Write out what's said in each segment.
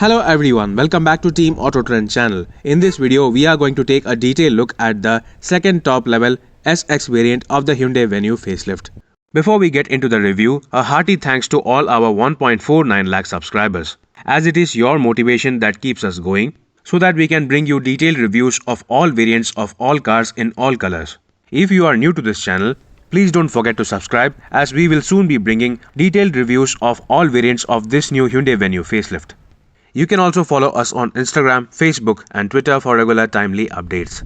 Hello everyone, welcome back to TeamAutoTrend channel. In this video, we are going to take a detailed look at the second top level SX variant of the Hyundai Venue facelift. Before we get into the review, a hearty thanks to all our 1.49 lakh subscribers, as it is your motivation that keeps us going, so that we can bring you detailed reviews of all variants of all cars in all colors. If you are new to this channel, please don't forget to subscribe, as we will soon be bringing detailed reviews of all variants of this new Hyundai Venue facelift. You can also follow us on Instagram, Facebook and Twitter for regular timely updates.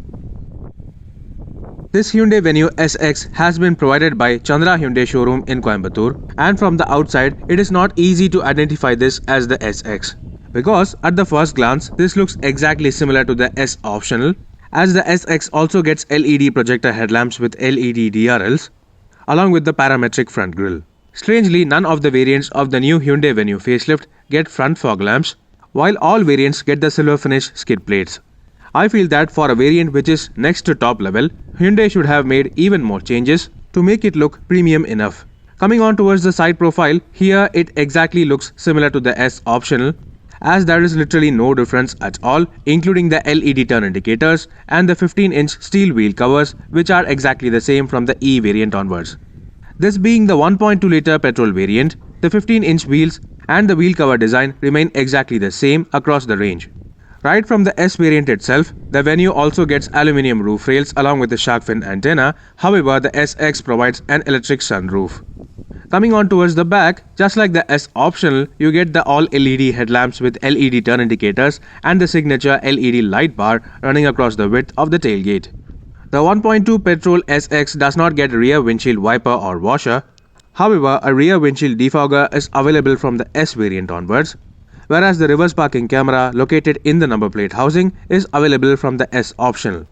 This Hyundai Venue SX has been provided by Chandra Hyundai showroom in Coimbatore, and from the outside it is not easy to identify this as the SX, because at the first glance this looks exactly similar to the S optional, as the SX also gets LED projector headlamps with LED DRLs along with the parametric front grille. Strangely, none of the variants of the new Hyundai Venue facelift get front fog lamps, while all variants get the silver finish skid plates. I feel that for a variant which is next to top level, Hyundai should have made even more changes to make it look premium enough. Coming on towards the side profile, here it exactly looks similar to the S optional, as there is literally no difference at all, including the LED turn indicators and the 15-inch steel wheel covers, which are exactly the same from the E variant onwards. This being the 1.2-litre petrol variant, the 15-inch wheels and the wheel cover design remain exactly the same across the range. Right from the S variant itself, the Venue also gets aluminium roof rails along with the shark fin antenna. However, the SX provides an electric sunroof. Coming on towards the back, just like the S optional, you get the all LED headlamps with LED turn indicators and the signature LED light bar running across the width of the tailgate. The 1.2 petrol SX does not get rear windshield wiper or washer. However, a rear windshield defogger is available from the S variant onwards, whereas the reverse parking camera located in the number plate housing is available from the S optional.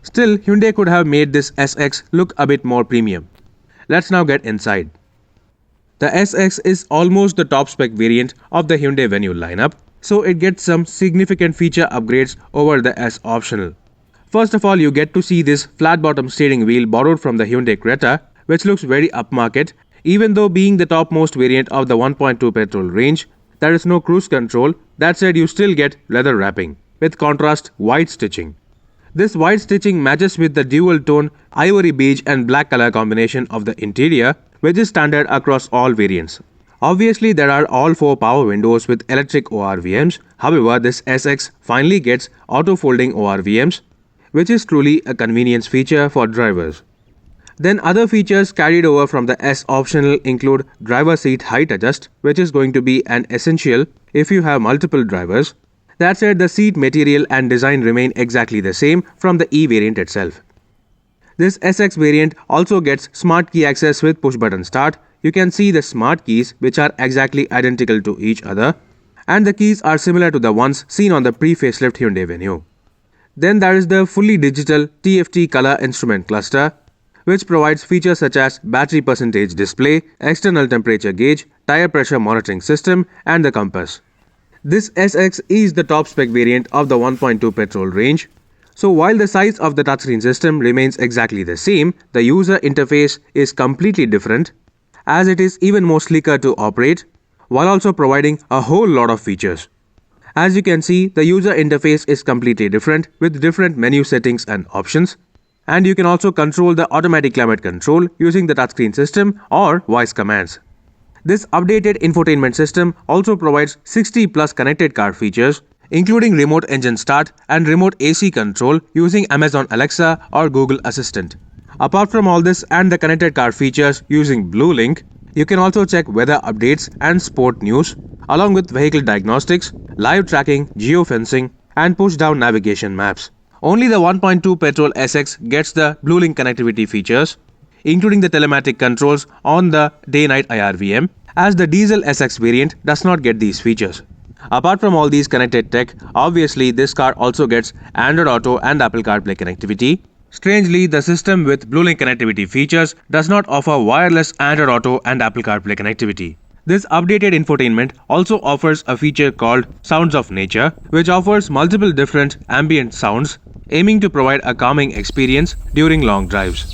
Still, Hyundai could have made this SX look a bit more premium. Let's now get inside. The SX is almost the top spec variant of the Hyundai Venue lineup, so it gets some significant feature upgrades over the S optional. First of all, you get to see this flat bottom steering wheel borrowed from the Hyundai Creta, which looks very upmarket. Even though being the topmost variant of the 1.2 petrol range, there is no cruise control. That said, you still get leather wrapping with contrast white stitching. This white stitching matches with the dual tone ivory beige and black color combination of the interior, which is standard across all variants. Obviously, there are all 4 power windows with electric ORVMs. However, this SX finally gets auto folding ORVMs, which is truly a convenience feature for drivers. Then other features carried over from the S optional include driver seat height adjust, which is going to be an essential if you have multiple drivers. That said, the seat material and design remain exactly the same from the E variant itself. This SX variant also gets smart key access with push button start. You can see the smart keys, which are exactly identical to each other, and the keys are similar to the ones seen on the pre-facelift Hyundai Venue. Then there is the fully digital TFT color instrument cluster, which provides features such as battery percentage display, external temperature gauge, tire pressure monitoring system, and the compass. This SX is the top spec variant of the 1.2 petrol range. So while the size of the touchscreen system remains exactly the same, the user interface is completely different, as it is even more sleeker to operate, while also providing a whole lot of features. As you can see, the user interface is completely different with different menu settings and options. And you can also control the automatic climate control using the touchscreen system or voice commands. This updated infotainment system also provides 60 plus connected car features, including remote engine start and remote AC control using Amazon Alexa or Google Assistant. Apart from all this and the connected car features using BlueLink, you can also check weather updates and sport news, along with vehicle diagnostics, live tracking, geofencing, and push-down navigation maps. Only the 1.2 petrol SX gets the BlueLink connectivity features, including the telematic controls on the day-night IRVM, as the diesel SX variant does not get these features. Apart from all these connected tech, obviously this car also gets Android Auto and Apple CarPlay connectivity. Strangely, the system with BlueLink connectivity features does not offer wireless Android Auto and Apple CarPlay connectivity. This updated infotainment also offers a feature called Sounds of Nature, which offers multiple different ambient sounds, aiming to provide a calming experience during long drives.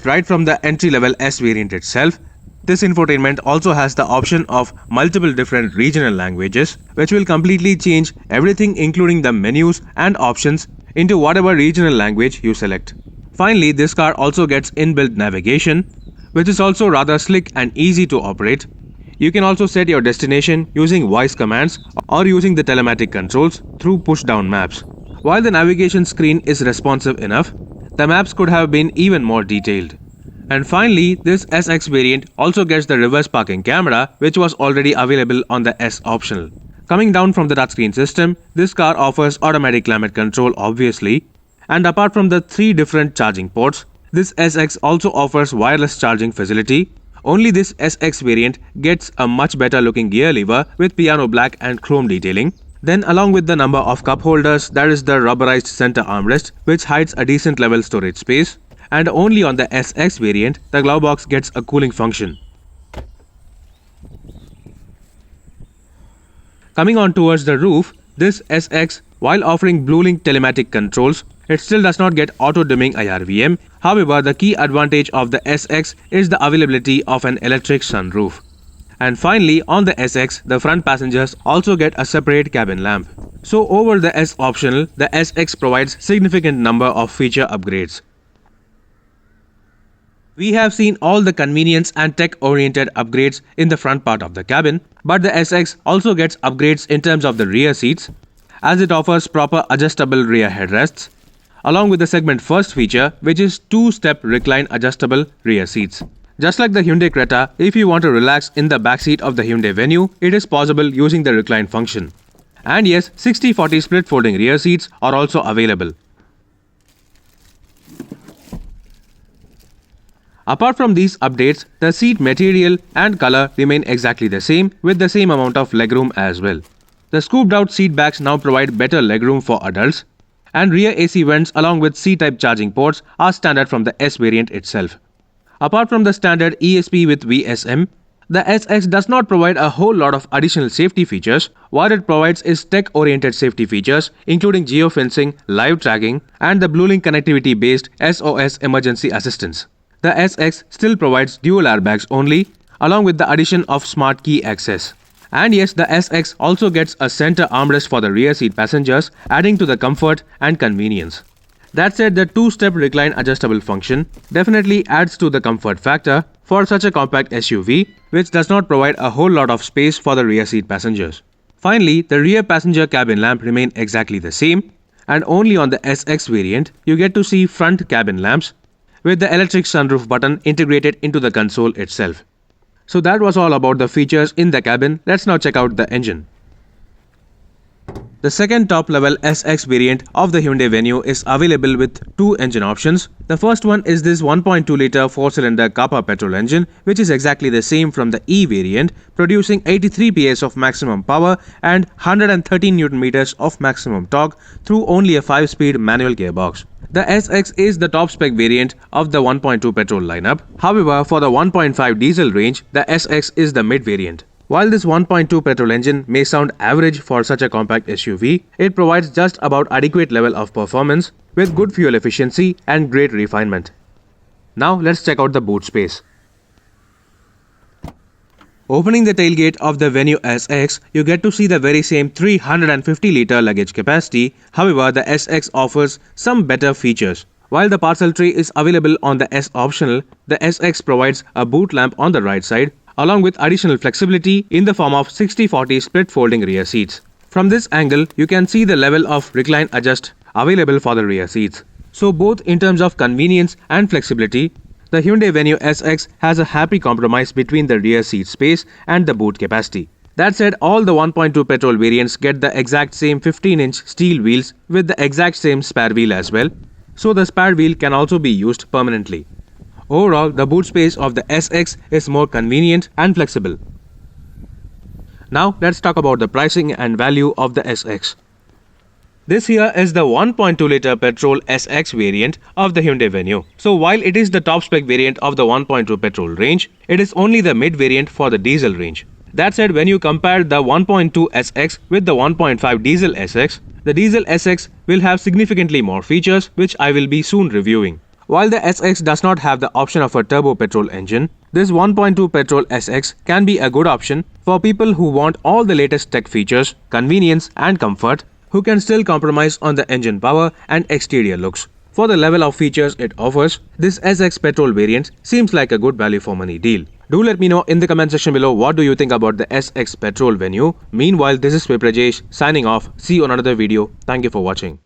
Right from the entry-level S variant itself, this infotainment also has the option of multiple different regional languages, which will completely change everything including the menus and options into whatever regional language you select. Finally, this car also gets inbuilt navigation, which is also rather slick and easy to operate. You can also set your destination using voice commands or using the telematic controls through push-down maps. While the navigation screen is responsive enough, the maps could have been even more detailed. And finally, this SX variant also gets the reverse parking camera, which was already available on the S optional. Coming down from the touchscreen system, this car offers automatic climate control obviously, and apart from the 3 different charging ports, this SX also offers wireless charging facility. Only this SX variant gets a much better looking gear lever with piano black and chrome detailing. Then along with the number of cup holders, there is the rubberized center armrest which hides a decent level storage space. And only on the SX variant, the glove box gets a cooling function. Coming on towards the roof, this SX, while offering BlueLink telematic controls, it still does not get auto-dimming IRVM. However, the key advantage of the SX is the availability of an electric sunroof. And finally, on the SX, the front passengers also get a separate cabin lamp. So over the S optional, the SX provides significant number of feature upgrades. We have seen all the convenience and tech-oriented upgrades in the front part of the cabin, but the SX also gets upgrades in terms of the rear seats, as it offers proper adjustable rear headrests, along with the segment first feature, which is 2-step recline adjustable rear seats. Just like the Hyundai Creta, if you want to relax in the backseat of the Hyundai Venue, it is possible using the recline function. And yes, 60-40 split folding rear seats are also available. Apart from these updates, the seat material and color remain exactly the same with the same amount of legroom as well. The scooped out seat backs now provide better legroom for adults, and rear AC vents along with C-type charging ports are standard from the S variant itself. Apart from the standard ESP with VSM, the SX does not provide a whole lot of additional safety features. What it provides is tech-oriented safety features including geofencing, live tracking, and the BlueLink connectivity based SOS emergency assistance. The SX still provides dual airbags only, along with the addition of smart key access. And yes, the SX also gets a center armrest for the rear seat passengers, adding to the comfort and convenience. That said, the 2-step recline adjustable function definitely adds to the comfort factor for such a compact SUV, which does not provide a whole lot of space for the rear seat passengers. Finally, the rear passenger cabin lamp remain exactly the same, and only on the SX variant you get to see front cabin lamps with the electric sunroof button integrated into the console itself. So that was all about the features in the cabin. Let's now check out the engine. The second top-level SX variant of the Hyundai Venue is available with 2 engine options. The first one is this 1.2-litre 4-cylinder copper petrol engine, which is exactly the same from the E variant, producing 83 PS of maximum power and 113 Nm of maximum torque through only a 5-speed manual gearbox. The SX is the top spec variant of the 1.2 petrol lineup. However, for the 1.5 diesel range, the SX is the mid variant. While this 1.2 petrol engine may sound average for such a compact SUV, it provides just about adequate level of performance with good fuel efficiency and great refinement. Now let's check out the boot space. Opening the tailgate of the Venue SX, you get to see the very same 350-litre luggage capacity. However, the SX offers some better features. While the parcel tray is available on the S optional, the SX provides a boot lamp on the right side, along with additional flexibility in the form of 60-40 split folding rear seats. From this angle, you can see the level of recline adjust available for the rear seats. So both in terms of convenience and flexibility, the Hyundai Venue SX has a happy compromise between the rear seat space and the boot capacity. That said, all the 1.2 petrol variants get the exact same 15-inch steel wheels with the exact same spare wheel as well, so the spare wheel can also be used permanently. Overall, the boot space of the SX is more convenient and flexible. Now let's talk about the pricing and value of the SX. This here is the 1.2-litre petrol SX variant of the Hyundai Venue. So while it is the top spec variant of the 1.2 petrol range, it is only the mid variant for the diesel range. That said, when you compare the 1.2 SX with the 1.5 diesel SX, the diesel SX will have significantly more features which I will be soon reviewing. While the SX does not have the option of a turbo-petrol engine, this 1.2 petrol SX can be a good option for people who want all the latest tech features, convenience and comfort, who can still compromise on the engine power and exterior looks. For the level of features it offers, this SX petrol variant seems like a good value for money deal. Do let me know in the comment section below what do you think about the SX petrol Venue. Meanwhile, this is Viprajesh signing off. See you on another video. Thank you for watching.